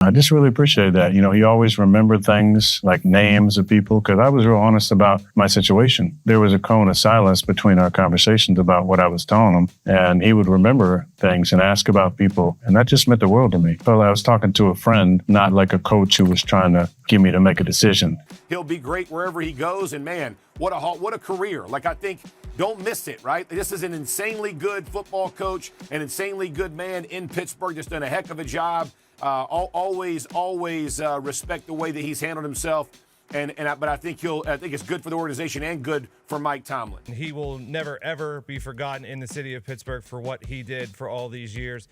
I just really appreciate that. He always remembered things like names of people because I was real honest about my situation. There was a cone of silence between our conversations about what I was telling him, and he would remember things and ask about people, and that just meant the world to me. I felt like I was talking to a friend, not like a coach who was trying to get me to make a decision. He'll be great wherever he goes, and man, what a career. I think, don't miss it, right? This is an insanely good football coach, an insanely good man in Pittsburgh, just done a heck of a job. Always respect the way that he's handled himself, but I think it's good for the organization and good for Mike Tomlin. He will never ever be forgotten in the city of Pittsburgh for what he did for all these years.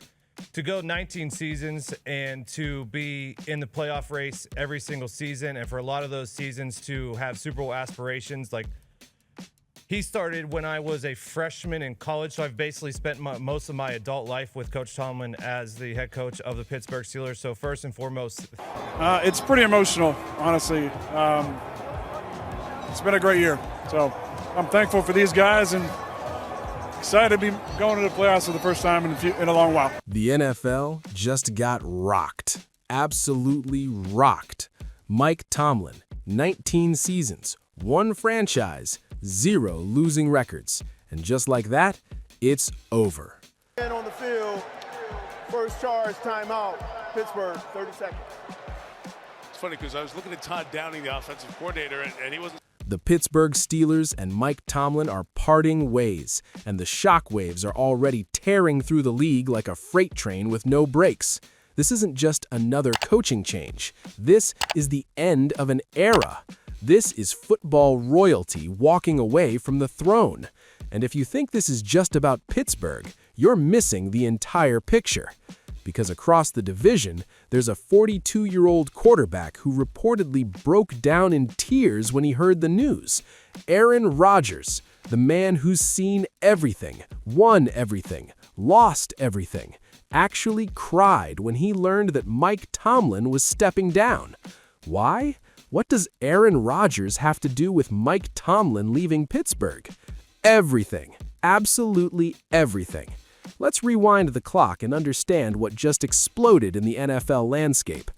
To go 19 seasons and to be in the playoff race every single season, and for a lot of those seasons to have Super Bowl aspirations, he started when I was a freshman in college, so I've basically spent most of my adult life with Coach Tomlin as the head coach of the Pittsburgh Steelers. So first and foremost, it's pretty emotional, honestly. It's been a great year, so I'm thankful for these guys and excited to be going to the playoffs for the first time in a long while. The NFL just got rocked, absolutely rocked. Mike Tomlin, 19 seasons, one franchise, 0 losing records. And just like that, it's over. And on the field, first charge, timeout, Pittsburgh, 30 seconds. It's funny because I was looking at Todd Downing, the offensive coordinator, and he wasn't. The Pittsburgh Steelers and Mike Tomlin are parting ways, and the shockwaves are already tearing through the league like a freight train with no brakes. This isn't just another coaching change. This is the end of an era. This is football royalty walking away from the throne. And if you think this is just about Pittsburgh, you're missing the entire picture. Because across the division, there's a 42-year-old quarterback who reportedly broke down in tears when he heard the news. Aaron Rodgers, the man who's seen everything, won everything, lost everything, actually cried when he learned that Mike Tomlin was stepping down. Why? What does Aaron Rodgers have to do with Mike Tomlin leaving Pittsburgh? Everything. Absolutely everything. Let's rewind the clock and understand what just exploded in the NFL landscape.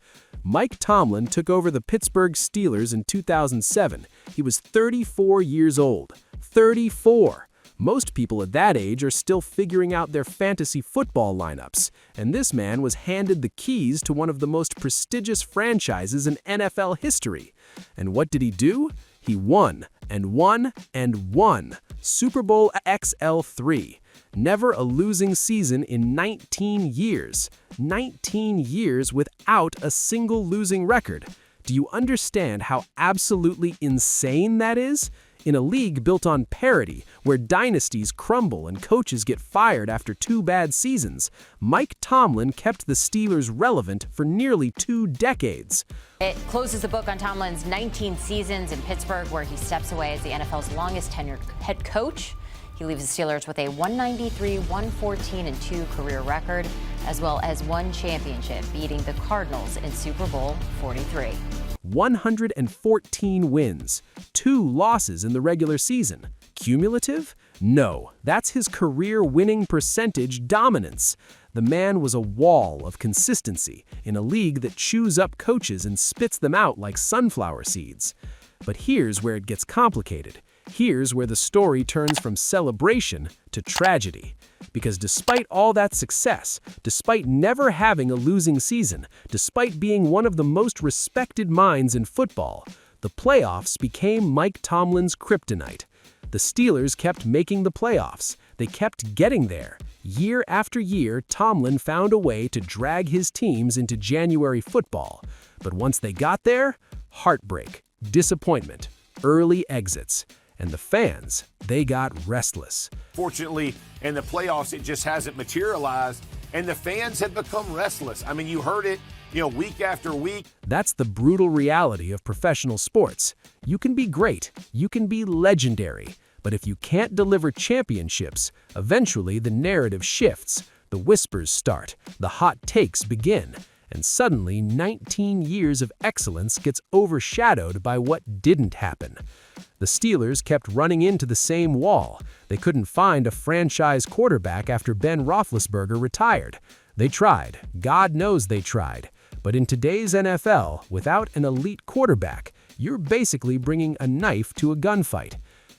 Mike Tomlin took over the Pittsburgh Steelers in 2007. He was 34 years old. 34! Most people at that age are still figuring out their fantasy football lineups, and this man was handed the keys to one of the most prestigious franchises in NFL history. And what did he do? He won, and won, and won. Super Bowl XL3. Never a losing season in 19 years. 19 years without a single losing record. Do you understand how absolutely insane that is? In a league built on parity, where dynasties crumble and coaches get fired after 2 bad seasons, Mike Tomlin kept the Steelers relevant for nearly 2 decades. It closes the book on Tomlin's 19 seasons in Pittsburgh, where he steps away as the NFL's longest tenured head coach. He leaves the Steelers with a 193, 114, and 2 career record, as well as 1 championship, beating the Cardinals in Super Bowl 43. 114 wins, 2 losses in the regular season. Cumulative? No, that's his career winning percentage dominance. The man was a wall of consistency in a league that chews up coaches and spits them out like sunflower seeds. But here's where it gets complicated. Here's where the story turns from celebration to tragedy. Because despite all that success, despite never having a losing season, despite being one of the most respected minds in football, the playoffs became Mike Tomlin's kryptonite. The Steelers kept making the playoffs. They kept getting there. Year after year, Tomlin found a way to drag his teams into January football. But once they got there, heartbreak, disappointment, early exits. And the fans, they got restless. Fortunately, in the playoffs, it just hasn't materialized, and the fans have become restless. I mean, you heard it, week after week. That's the brutal reality of professional sports. You can be great, you can be legendary, but if you can't deliver championships, eventually the narrative shifts, the whispers start, the hot takes begin, and suddenly 19 years of excellence gets overshadowed by what didn't happen. The Steelers kept running into the same wall. They couldn't find a franchise quarterback after Ben Roethlisberger retired. They tried. God knows they tried. But in today's NFL, without an elite quarterback, you're basically bringing a knife to a gunfight.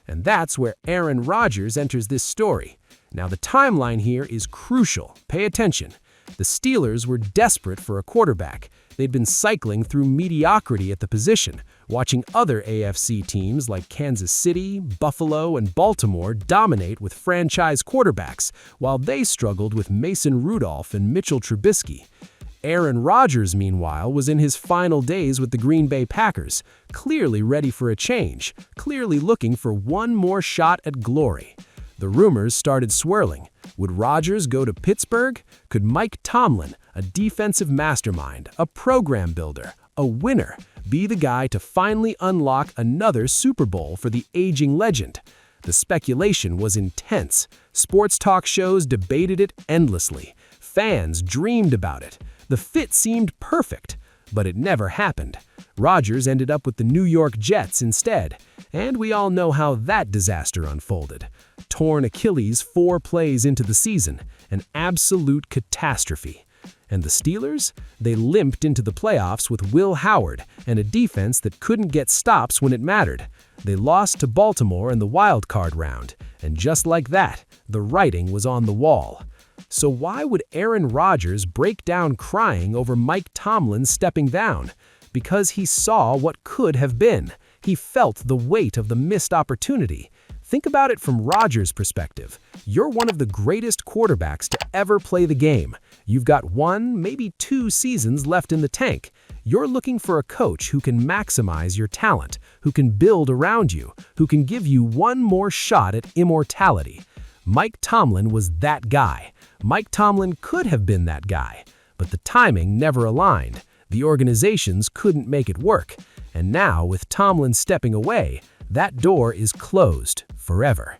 And that's where Aaron Rodgers enters this story. Now, the timeline here is crucial. Pay attention. The Steelers were desperate for a quarterback. They'd been cycling through mediocrity at the position, watching other AFC teams like Kansas City, Buffalo, and Baltimore dominate with franchise quarterbacks, while they struggled with Mason Rudolph and Mitchell Trubisky. Aaron Rodgers, meanwhile, was in his final days with the Green Bay Packers, clearly ready for a change, clearly looking for one more shot at glory. The rumors started swirling. Would Rodgers go to Pittsburgh? Could Mike Tomlin, a defensive mastermind, a program builder, a winner, be the guy to finally unlock another Super Bowl for the aging legend? The speculation was intense. Sports talk shows debated it endlessly. Fans dreamed about it. The fit seemed perfect, but it never happened. Rodgers ended up with the New York Jets instead, and we all know how that disaster unfolded. Torn Achilles 4 plays into the season, an absolute catastrophe. And the Steelers? They limped into the playoffs with Will Howard and a defense that couldn't get stops when it mattered. They lost to Baltimore in the wild card round, and just like that, the writing was on the wall. So why would Aaron Rodgers break down crying over Mike Tomlin stepping down? Because he saw what could have been. He felt the weight of the missed opportunity. Think about it from Rodgers' perspective. You're one of the greatest quarterbacks to ever play the game. You've got 1, maybe 2 seasons left in the tank. You're looking for a coach who can maximize your talent, who can build around you, who can give you one more shot at immortality. Mike Tomlin was that guy. Mike Tomlin could have been that guy, but the timing never aligned. The organizations couldn't make it work. And now, with Tomlin stepping away, that door is closed forever.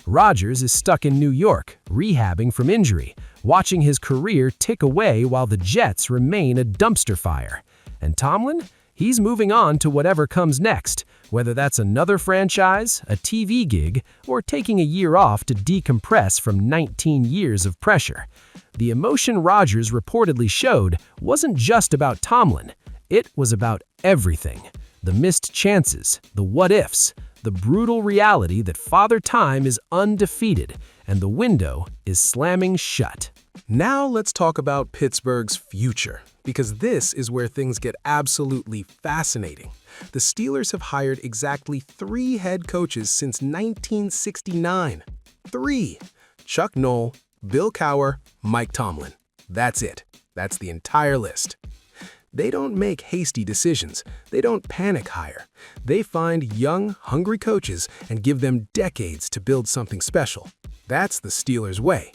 Rodgers is stuck in New York, rehabbing from injury, watching his career tick away while the Jets remain a dumpster fire. And Tomlin? He's moving on to whatever comes next, whether that's another franchise, a TV gig, or taking a year off to decompress from 19 years of pressure. The emotion Rodgers reportedly showed wasn't just about Tomlin. It was about everything. The missed chances, the what-ifs, the brutal reality that Father Time is undefeated and the window is slamming shut. Now let's talk about Pittsburgh's future, because this is where things get absolutely fascinating. The Steelers have hired exactly 3 head coaches since 1969. 3. Chuck Noll, Bill Cowher, Mike Tomlin. That's it. That's the entire list. They don't make hasty decisions. They don't panic hire. They find young, hungry coaches and give them decades to build something special. That's the Steelers' way.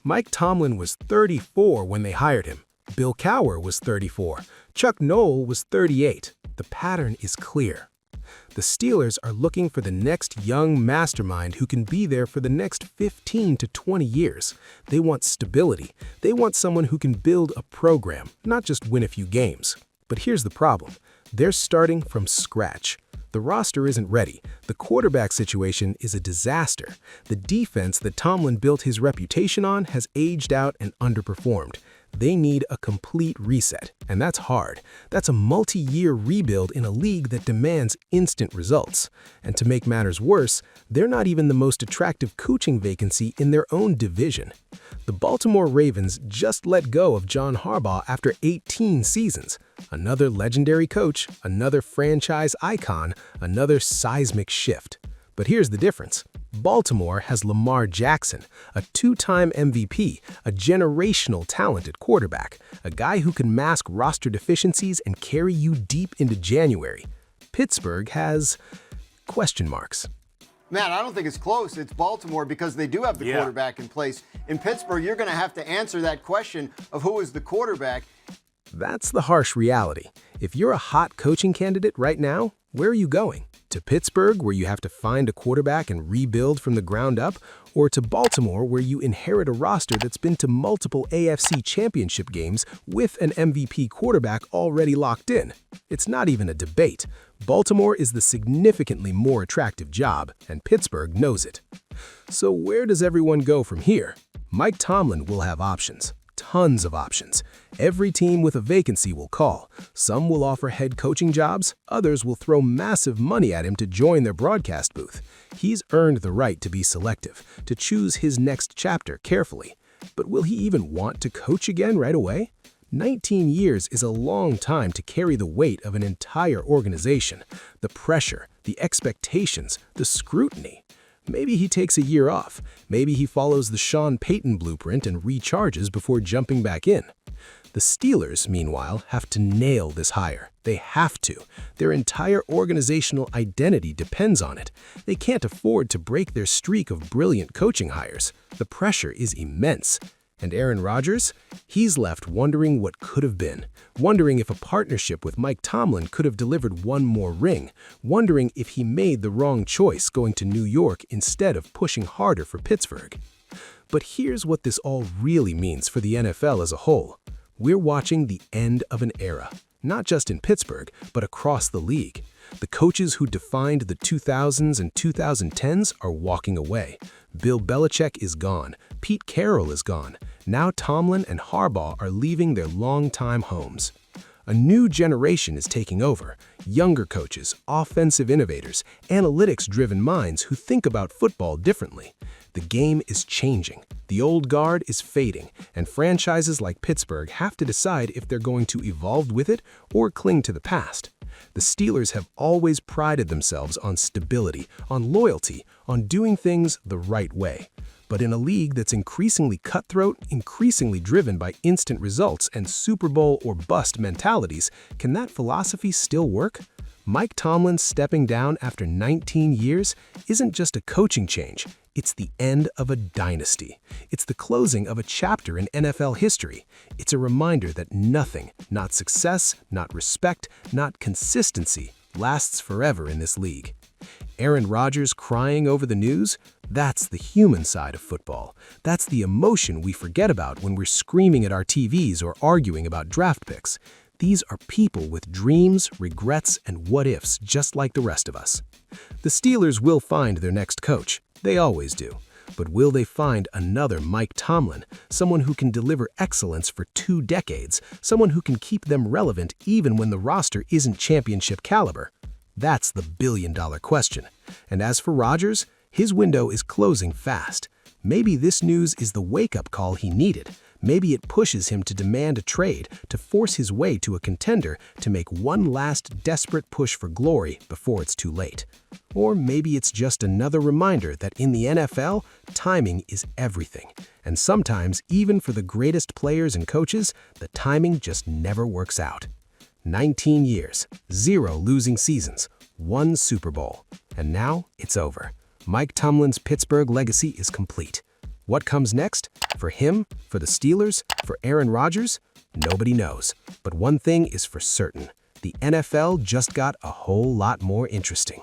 Mike Tomlin was 34 when they hired him. Bill Cowher was 34. Chuck Noll was 38. The pattern is clear. The Steelers are looking for the next young mastermind who can be there for the next 15 to 20 years. They want stability. They want someone who can build a program, not just win a few games. But here's the problem. They're starting from scratch. The roster isn't ready. The quarterback situation is a disaster. The defense that Tomlin built his reputation on has aged out and underperformed. They need a complete reset, and that's hard. That's a multi-year rebuild in a league that demands instant results. And to make matters worse, they're not even the most attractive coaching vacancy in their own division. The Baltimore Ravens just let go of John Harbaugh after 18 seasons. Another legendary coach, another franchise icon, another seismic shift. But here's the difference. Baltimore has Lamar Jackson, a 2-time MVP, a generational talented quarterback, a guy who can mask roster deficiencies and carry you deep into January. Pittsburgh has question marks. Matt, I don't think it's close. It's Baltimore because they do have the quarterback in place. In Pittsburgh, you're going to have to answer that question of who is the quarterback. That's the harsh reality. If you're a hot coaching candidate right now, where are you going? To Pittsburgh, where you have to find a quarterback and rebuild from the ground up, or to Baltimore, where you inherit a roster that's been to multiple AFC championship games with an MVP quarterback already locked in? It's not even a debate. Baltimore is the significantly more attractive job, and Pittsburgh knows it. So where does everyone go from here? Mike Tomlin will have options. Tons of options. Every team with a vacancy will call. Some will offer head coaching jobs, others will throw massive money at him to join their broadcast booth. He's earned the right to be selective, to choose his next chapter carefully. But will he even want to coach again right away? 19 years is a long time to carry the weight of an entire organization. The pressure, the expectations, the scrutiny. Maybe he takes a year off. Maybe he follows the Sean Payton blueprint and recharges before jumping back in. The Steelers, meanwhile, have to nail this hire. They have to. Their entire organizational identity depends on it. They can't afford to break their streak of brilliant coaching hires. The pressure is immense. And Aaron Rodgers? He's left wondering what could have been, wondering if a partnership with Mike Tomlin could have delivered one more ring, wondering if he made the wrong choice going to New York instead of pushing harder for Pittsburgh. But here's what this all really means for the NFL as a whole. We're watching the end of an era, not just in Pittsburgh, but across the league. The coaches who defined the 2000s and 2010s are walking away. Bill Belichick is gone. Pete Carroll is gone. Now Tomlin and Harbaugh are leaving their longtime homes. A new generation is taking over. Younger coaches, offensive innovators, analytics-driven minds who think about football differently. The game is changing. The old guard is fading, and franchises like Pittsburgh have to decide if they're going to evolve with it or cling to the past. The Steelers have always prided themselves on stability, on loyalty, on doing things the right way. But in a league that's increasingly cutthroat, increasingly driven by instant results and Super Bowl or bust mentalities, can that philosophy still work? Mike Tomlin stepping down after 19 years isn't just a coaching change. It's the end of a dynasty. It's the closing of a chapter in NFL history. It's a reminder that nothing, not success, not respect, not consistency, lasts forever in this league. Aaron Rodgers crying over the news? That's the human side of football. That's the emotion we forget about when we're screaming at our TVs or arguing about draft picks. These are people with dreams, regrets, and what-ifs just like the rest of us. The Steelers will find their next coach. They always do. But will they find another Mike Tomlin, someone who can deliver excellence for 2 decades, someone who can keep them relevant even when the roster isn't championship caliber? That's the billion-dollar question. And as for Rodgers, his window is closing fast. Maybe this news is the wake-up call he needed. Maybe it pushes him to demand a trade, to force his way to a contender, to make one last desperate push for glory before it's too late. Or maybe it's just another reminder that in the NFL, timing is everything. And sometimes, even for the greatest players and coaches, the timing just never works out. 19 years, 0 losing seasons, 1 Super Bowl. And now it's over. Mike Tomlin's Pittsburgh legacy is complete. What comes next? For him? For the Steelers? For Aaron Rodgers? Nobody knows. But one thing is for certain. The NFL just got a whole lot more interesting.